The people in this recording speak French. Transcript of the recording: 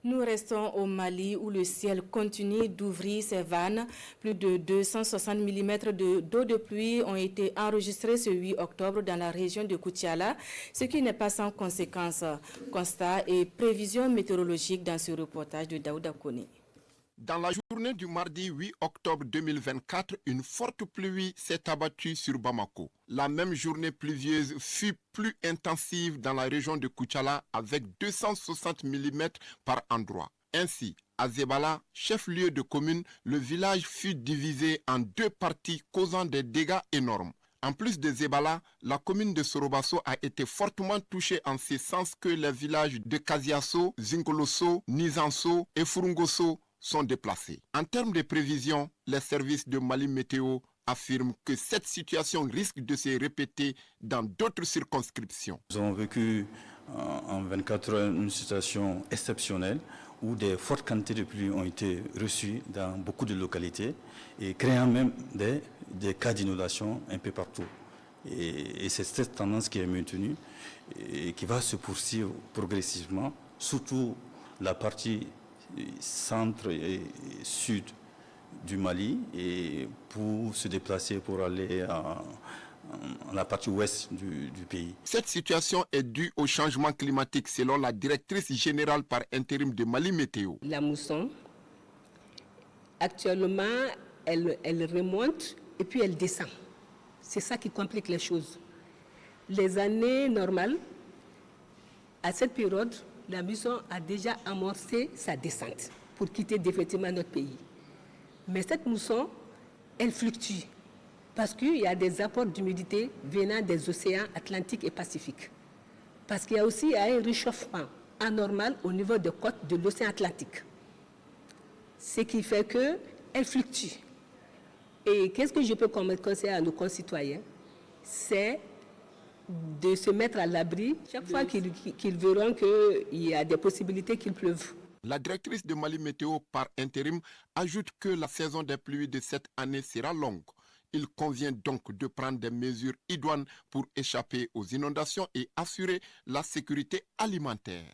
Nous restons au Mali où le ciel continue d'ouvrir ses vannes. Plus de 260 mm d'eau de pluie ont été enregistrés ce 8 octobre dans la région de Koutiala, ce qui n'est pas sans conséquences. Constat et prévisions météorologiques dans ce reportage de Daouda Kone. Dans la journée du mardi 8 octobre 2024, une forte pluie s'est abattue sur Bamako. La même journée pluvieuse fut plus intensive dans la région de Koutiala avec 260 mm par endroit. Ainsi, à Zebala, chef-lieu de commune, le village fut divisé en deux parties causant des dégâts énormes. En plus de Zebala, la commune de Sorobasso a été fortement touchée en ce sens que les villages de Kaziasso, Zingolosso, Nizanso et Furungosso sont déplacés. En termes de prévision, les services de Mali Météo affirment que cette situation risque de se répéter dans d'autres circonscriptions. Nous avons vécu en 24 heures une situation exceptionnelle où des fortes quantités de pluie ont été reçues dans beaucoup de localités et créant même des cas d'inondation un peu partout. Et c'est cette tendance qui est maintenue et qui va se poursuivre progressivement, surtout la partie centre et sud du Mali et pour se déplacer pour aller à la partie ouest du pays. Cette situation est due au changement climatique selon la directrice générale par intérim de Mali Météo. La mousson, actuellement, elle remonte et puis elle descend. C'est ça qui complique les choses. Les années normales, à cette période, la mousson a déjà amorcé sa descente pour quitter définitivement notre pays. Mais cette mousson, elle fluctue parce qu'il y a des apports d'humidité venant des océans Atlantique et Pacifique. Parce qu'il y a aussi un réchauffement anormal au niveau des côtes de l'océan Atlantique. Ce qui fait qu'elle fluctue. Et qu'est-ce que je peux conseiller à nos concitoyens? C'est de se mettre à l'abri chaque fois qu'ils verront qu'il y a des possibilités qu'il pleuve. La directrice de Mali Météo par intérim ajoute que la saison des pluies de cette année sera longue. Il convient donc de prendre des mesures idoines pour échapper aux inondations et assurer la sécurité alimentaire.